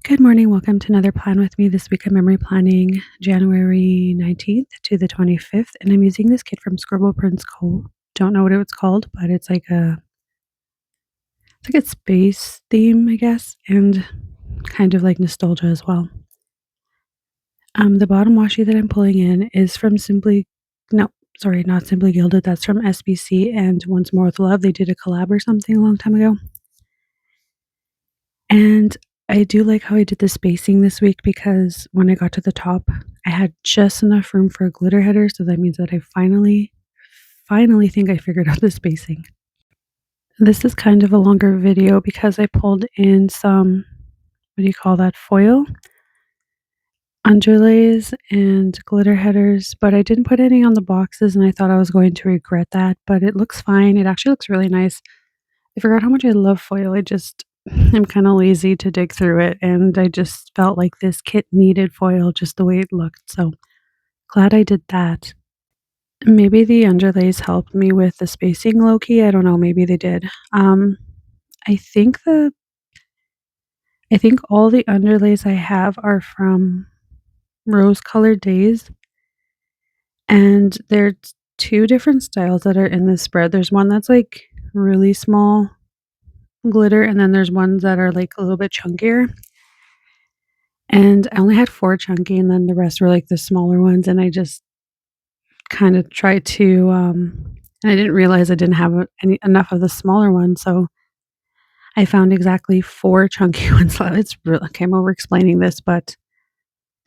Good morning. Welcome to another plan with me. This week I'm memory planning January 19th to the 25th, and I'm using this kit from Scribble Prints Co. Don't know what it's called, but it's like a space theme, I guess, and kind of like nostalgia as well. The bottom washi that I'm pulling in is from no, sorry, not Simply Gilded. That's from SPC and Once More with Love. They did a collab or something a long time ago. And I do like how I did the spacing this week because when I got to the top, I had just enough room for a glitter header, so that means that I finally think I figured out the spacing. This is kind of a longer video because I pulled in some, what do you call that, foil underlays and glitter headers, but I didn't put any on the boxes and I thought I was going to regret that, but it looks fine. It actually looks really nice. I forgot how much I love foil. I'm kind of lazy to dig through it, and I just felt like this kit needed foil just the way it looked. So glad I did that. Maybe the underlays helped me with the spacing low key. I don't know. Maybe they did. I think all the underlays I have are from Rose Colored Days, and there's two different styles that are in this spread. There's one that's like really small glitter, and then there's ones that are like a little bit chunkier. And I only had 4 chunky, and then the rest were like the smaller ones. And I just kind of tried to, and I didn't realize I didn't have enough of the smaller ones. So I found exactly 4 chunky ones left. It's real. Okay, I'm over explaining this, but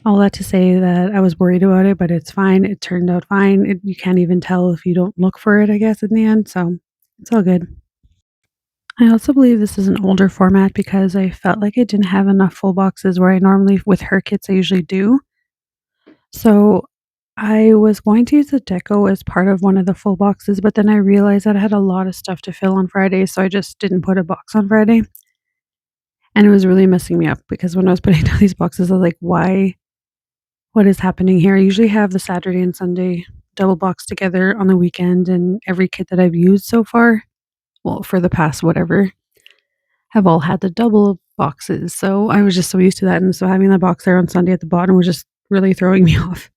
all that to say that I was worried about it, but it's fine. It turned out fine. You can't even tell if you don't look for it, I guess, in the end. So it's all good. I also believe this is an older format because I felt like I didn't have enough full boxes where I normally, with her kits, I usually do. So I was going to use the deco as part of one of the full boxes, but then I realized that I had a lot of stuff to fill on Friday, so I just didn't put a box on Friday. And it was really messing me up because when I was putting down these boxes, I was like, why? What is happening here? I usually have the Saturday and Sunday double box together on the weekend, and every kit that I've used so far, well, for the past whatever, have all had the double boxes. So I was just so used to that. And so having the box there on Sunday at the bottom was just really throwing me off.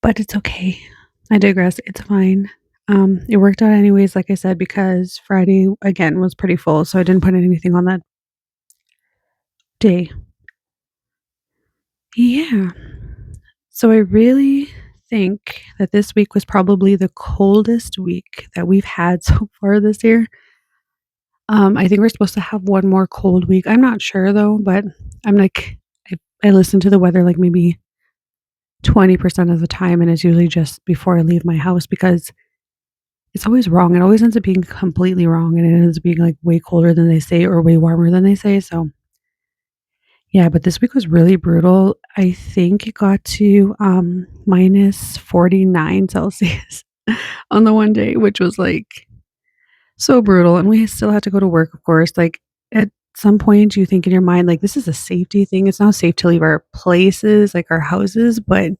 But it's okay. I digress. It's fine. It worked out anyways, like I said, because Friday again was pretty full, so I didn't put anything on that day. Yeah. So I really think that this week was probably the coldest week that we've had so far this year. I think we're supposed to have one more cold week. I'm not sure though, but I'm like I listen to the weather like maybe 20% of the time, and it's usually just before I leave my house because it's always wrong. It always ends up being completely wrong, and it ends up being, like, way colder than they say or way warmer than they say, so yeah, but this week was really brutal. I think it got to, minus 49 Celsius on the one day, which was, like, so brutal, and we still had to go to work, of course. Like, at some point, you think in your mind, like, "This is a safety thing. It's not safe to leave our places, like, our houses," but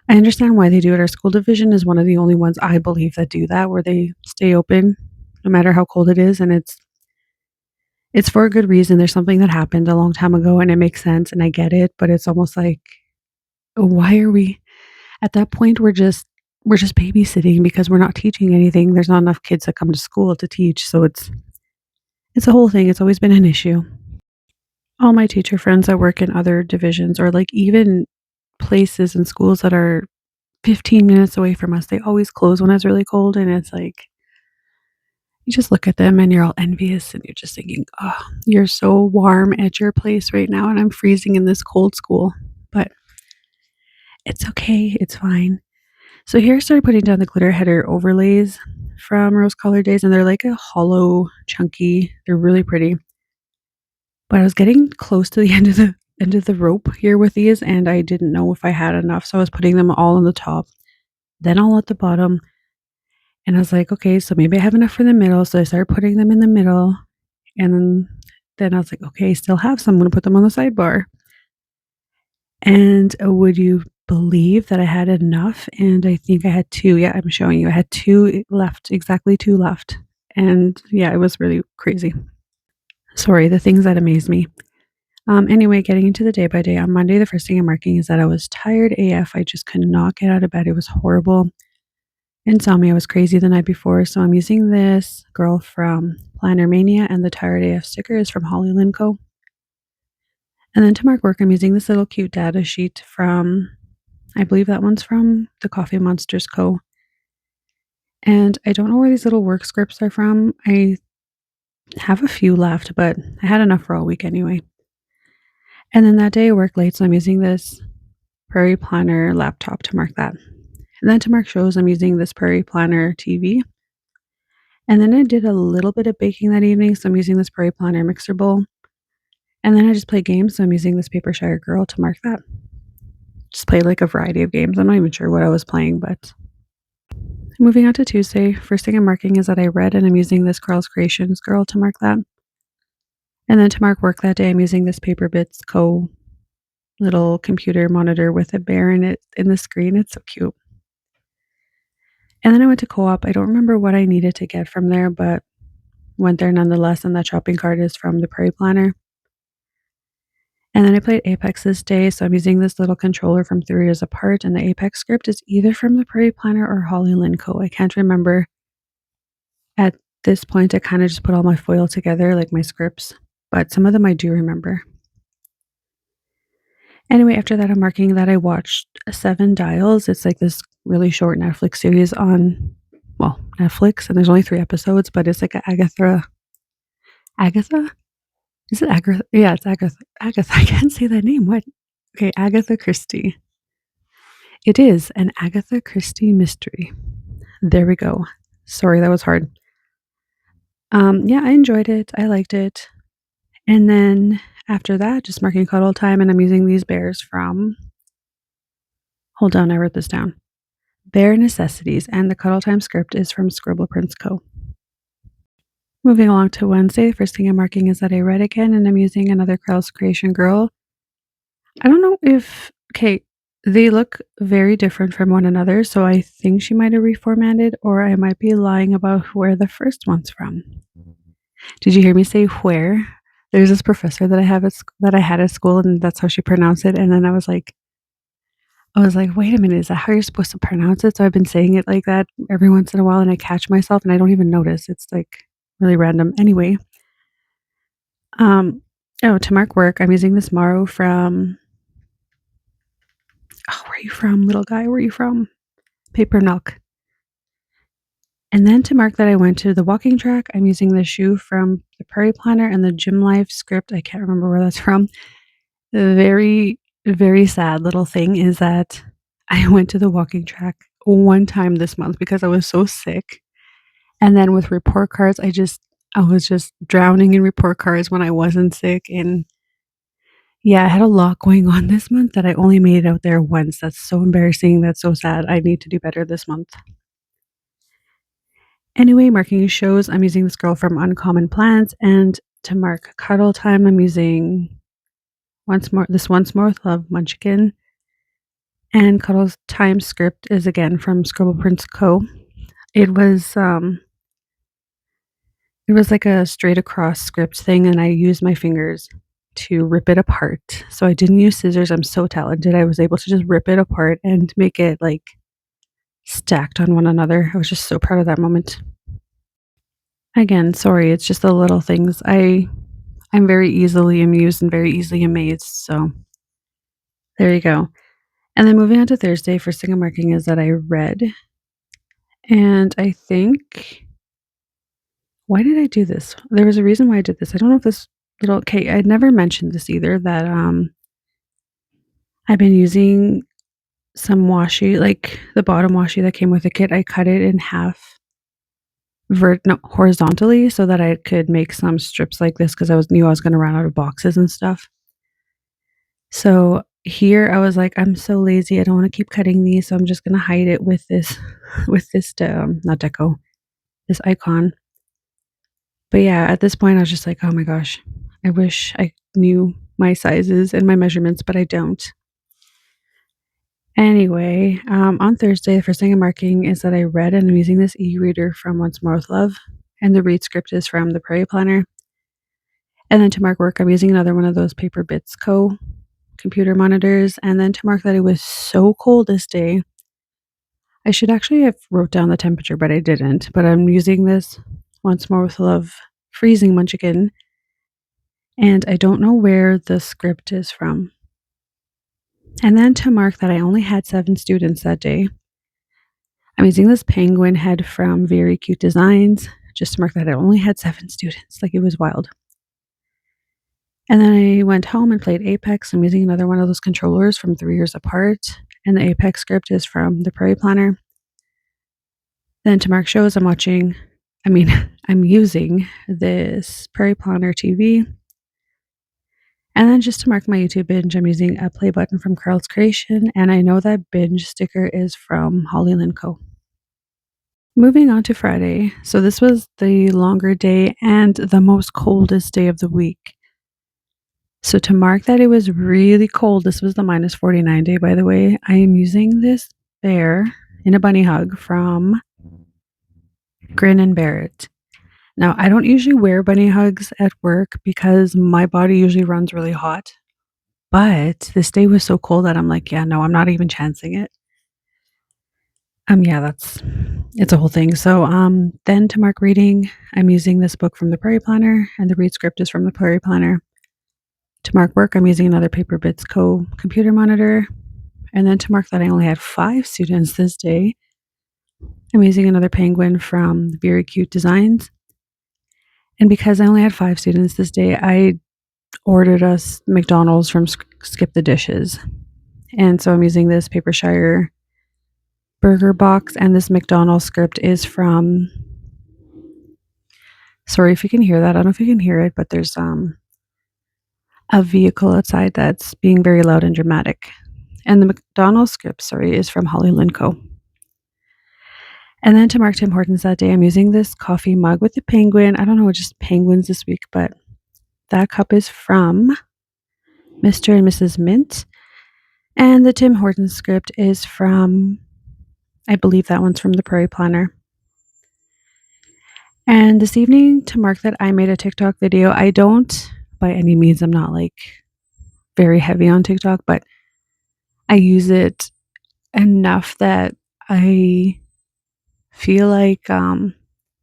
I understand why they do it. Our school division is one of the only ones I believe that do that, where they stay open no matter how cold it is, and it's for a good reason. There's something that happened a long time ago, and it makes sense, and I get it, but it's almost like, why are we at that point, we're just babysitting because we're not teaching anything. There's not enough kids that come to school to teach, so it's a whole thing. It's always been an issue. All my teacher friends that work in other divisions or, like, even places and schools that are 15 minutes away from us, they always close when it's really cold, and it's like, you just look at them and you're all envious and you're just thinking, "Oh, you're so warm at your place right now, and I'm freezing in this cold school." But it's okay, it's fine. So here I started putting down the glitter header overlays from Rose Colored Days, and they're like a hollow, chunky, they're really pretty. But I was getting close to the end of the rope here with these, and I didn't know if I had enough, so I was putting them all on the top, then all at the bottom. And I was like, "Okay, so maybe I have enough for the middle." So I started putting them in the middle, and then I was like, "Okay, I still have some. I'm gonna put them on the sidebar." And would you believe that I had enough? And I think I had 2. Yeah, I'm showing you. I had 2 left, exactly 2 left. And yeah, it was really crazy. Sorry, the things that amaze me. Anyway, getting into the day by day, on Monday, the first thing I'm marking is that I was tired AF. I just could not get out of bed. It was horrible. Insomnia was crazy the night before, so I'm using this girl from Planner Mania, and the Tired AF sticker is from Holly Co. And then to mark work, I'm using this little cute data sheet from, I believe that one's from the Coffee Monsters Co. And I don't know where these little work scripts are from. I have a few left, but I had enough for all week anyway. And then that day I worked late, so I'm using this Prairie Planner laptop to mark that. And then to mark shows, I'm using this Prairie Planner TV. And then I did a little bit of baking that evening, so I'm using this Prairie Planner mixer bowl. And then I just played games, so I'm using this Papershire Girl to mark that. Just played like a variety of games. I'm not even sure what I was playing, but moving on to Tuesday, first thing I'm marking is that I read, and I'm using this Carl's Creations Girl to mark that. And then to mark work that day, I'm using this Paper Bits Co. little computer monitor with a bear in it in the screen. It's so cute. And then I went to Co-op. I don't remember what I needed to get from there, but went there nonetheless, and that shopping cart is from the Prairie Planner. And then I played Apex this day, so I'm using this little controller from 3 Years Apart, and the Apex script is either from the Prairie Planner or Holly Co. I can't remember. At this point, I kind of just put all my foil together, like my scripts, but some of them I do remember. Anyway, after that, I'm marking that I watched Seven Dials. It's like this really short Netflix series on, well, Netflix, and there's only 3 episodes, but it's like a Agatha? Is it Agatha? Yeah, it's Agatha. Agatha. I can't say that name. What? Okay, Agatha Christie. It is an Agatha Christie mystery. There we go. Sorry, that was hard. Yeah, I enjoyed it. I liked it. And then after that, just marking cuddle time, and I'm using these bears from, hold on, I wrote this down. Bare Necessities, and the cuddle time script is from Scribble Prince Co. Moving along to Wednesday, the first thing I'm marking is that I read again, and I'm using another Carl's Creation Girl. I don't know if, okay, they look very different from one another, so I think she might have reformatted, or I might be lying about where the first one's from. Did you hear me say where? There's this professor that I had at school, and that's how she pronounced it. And then I was like, wait a minute, is that how you're supposed to pronounce it? So I've been saying it like that every once in a while, and I catch myself, and I don't even notice. It's like really random. Anyway, to mark work, I'm using this Maro from. Oh, where are you from, little guy? Where are you from? Paper Milk. And then to mark that I went to the walking track, I'm using the shoe from the Prairie Planner and the Gym Life script. I can't remember where that's from. The very, very sad little thing is that I went to the walking track one time this month because I was so sick. And then with report cards, I was just drowning in report cards when I wasn't sick. And yeah, I had a lot going on this month that I only made it out there once. That's so embarrassing. That's so sad. I need to do better this month. Anyway, marking shows, I'm using this girl from Uncommon Plans, and to mark cuddle time, I'm using Once More with Love Munchkin. And cuddle time script is again from Scribble Prince Co. It was like a straight across script thing, and I used my fingers to rip it apart. So I didn't use scissors. I'm so talented. I was able to just rip it apart and make it like stacked on one another. I was just so proud of that moment. Again, sorry, it's just the little things. I'm very easily amused and very easily amazed, so there you go. And then moving on to Thursday, first thing I'm marking is that I read, and I think, why did I do this? There was a reason why I did this. I don't know if this little, okay, I'd never mentioned this either, that I've been using some washi, like the bottom washi that came with the kit. I cut it in half horizontally so that I could make some strips like this because knew I was going to run out of boxes and stuff. So here I was like, I'm so lazy. I don't want to keep cutting these, so I'm just going to hide it with this, not deco, this icon. But yeah, at this point I was just like, oh my gosh, I wish I knew my sizes and my measurements, but I don't. Anyway, on Thursday, the first thing I'm marking is that I read, and I'm using this e-reader from Once More with Love, and the read script is from the Prairie Planner. And then to mark work, I'm using another one of those Paper Bits Co. computer monitors. And then to mark that it was so cold this day, I should actually have wrote down the temperature, but I didn't. But I'm using this once more with love freezing munchkin. And I don't know where the script is from. And then to mark that I only had 7 students that day, I'm using this penguin head from Very Cute Designs, just to mark that I only had 7 students. Like, it was wild. And then I went home and played Apex. I'm using another one of those controllers from 3 Years Apart, and the Apex script is from the Prairie Planner. Then to mark shows, I'm using this Prairie Planner TV. And then just to mark my YouTube binge, I'm using a play button from Carl's Creation, and I know that binge sticker is from Holly Lynn Co. Moving on to Friday. So this was the longer day and the most coldest day of the week. So to mark that it was really cold, this was the -49 day, by the way, I am using this bear in a bunny hug from Grin and Bear It. Now, I don't usually wear bunny hugs at work because my body usually runs really hot, but this day was so cold that I'm like, "Yeah, no, I'm not even chancing it." Yeah, it's a whole thing. So, then to mark reading, I'm using this book from the Prairie Planner, and the read script is from the Prairie Planner. To mark work, I'm using another Paper Bits Co. computer monitor, and then to mark that I only had 5 students this day, I'm using another penguin from Very Cute Designs. And because I only had 5 students this day, I ordered us McDonald's from Skip the Dishes. And so I'm using this Papershire burger box, and this McDonald's script is from, sorry if you can hear that. I don't know if you can hear it, but there's a vehicle outside that's being very loud and dramatic. And the McDonald's script, sorry, is from Holly Lynn Co. And then to mark Tim Hortons that day, I'm using this coffee mug with the penguin. I don't know, just penguins this week, but that cup is from Mr. and Mrs. Mint. And the Tim Hortons script is from, I believe that one's from the Prairie Planner. And this evening, to mark that I made a TikTok video, I don't, by any means, I'm not like very heavy on TikTok, but I use it enough that I feel like I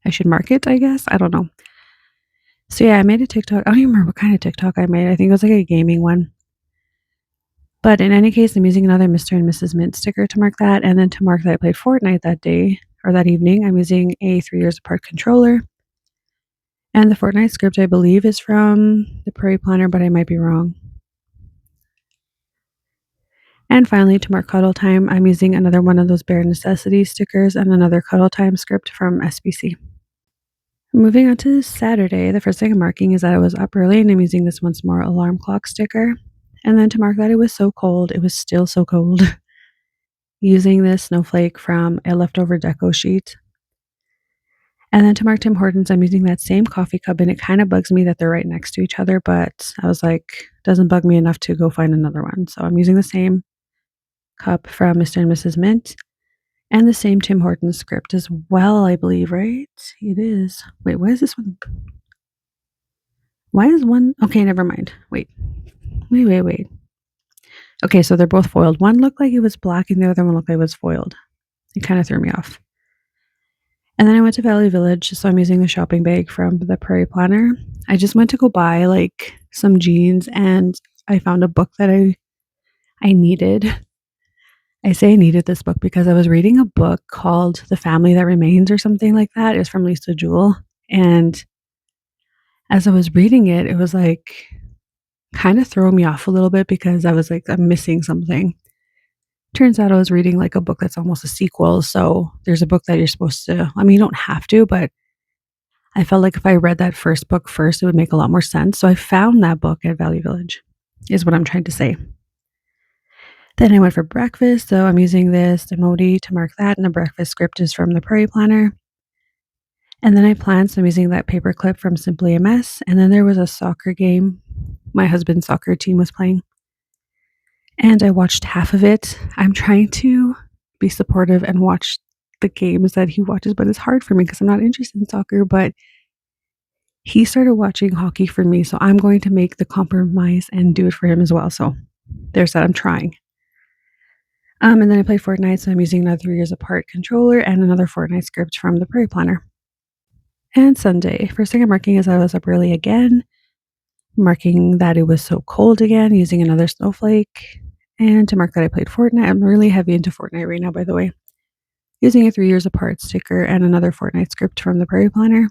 should mark it, I guess. I don't know. So yeah, I made a TikTok. I don't even remember what kind of TikTok I made. I think it was like a gaming one. But in any case, I'm using another Mr. and Mrs. Mint sticker to mark that. And then to mark that I played Fortnite that day or that evening, I'm using a 3 Years Apart controller. And the Fortnite script, I believe, is from the Prairie Planner, but I might be wrong. And finally, to mark cuddle time, I'm using another one of those bare necessities stickers and another cuddle time script from SPC. Moving on to Saturday, the first thing I'm marking is that I was up early, and I'm using this once more alarm clock sticker. And then to mark that it was so cold, it was still so cold, using this snowflake from a leftover deco sheet. And then to mark Tim Hortons, I'm using that same coffee cup, and it kind of bugs me that they're right next to each other, but I was like, doesn't bug me enough to go find another one. So I'm using the same cup from Mr. and Mrs. Mint and the same Tim Hortons script as well, I believe, right? It is. Wait, why is this one? Why is one? Okay, never mind. Wait. Okay, so they're both foiled. One looked like it was black and the other one looked like it was foiled. It kind of threw me off. And then I went to Valley Village, so I'm using the shopping bag from the Prairie Planner. I just went to go buy like some jeans, and I found a book that I needed. I say I needed this book because I was reading a book called The Family That Remains or something like that. It's from Lisa Jewell. And as I was reading it, it was like kind of throwing me off a little bit because I was like, I'm missing something. Turns out I was reading like a book that's almost a sequel. So there's a book that you're supposed to, I mean, you don't have to, but I felt like if I read that first book first, it would make a lot more sense. So I found that book at Valley Village, is what I'm trying to say. Then I went for breakfast. So I'm using this emoji to mark that. And the breakfast script is from the Prairie Planner. And then I planned, so I'm using that paper clip from Simply a Mess. And then there was a soccer game. My husband's soccer team was playing. And I watched half of it. I'm trying to be supportive and watch the games that he watches, but it's hard for me because I'm not interested in soccer. But He started watching hockey for me, so I'm going to make the compromise and do it for him as well. So there's that. I'm trying. And then I play Fortnite, so I'm using another 3 years apart controller and another Fortnite script from the Prairie Planner. And Sunday, first thing I'm marking is I was up early again, marking that it was so cold again, using another snowflake, and to mark that I played Fortnite. I'm really heavy into Fortnite right now, by the way, using a 3 years apart sticker and another Fortnite script from the Prairie Planner.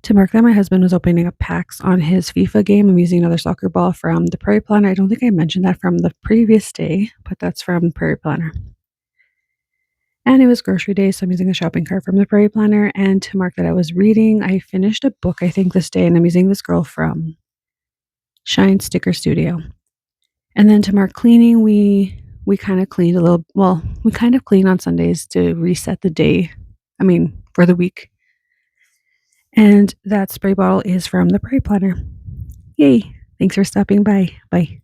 To mark that my husband was opening up packs on his FIFA game, I'm using another soccer ball from the Prairie Planner. I don't think I mentioned that from the previous day, but that's from Prairie Planner. And it was grocery day, so I'm using the shopping cart from the Prairie Planner. And to mark that I was reading, I finished a book, I think, this day, and I'm using this girl from Shine Sticker Studio. And then to mark cleaning, we kind of cleaned a little. Well, we kind of clean on Sundays to reset the day. For the week. And that spray bottle is from the Prairie Planner. Yay! Thanks for stopping by. Bye.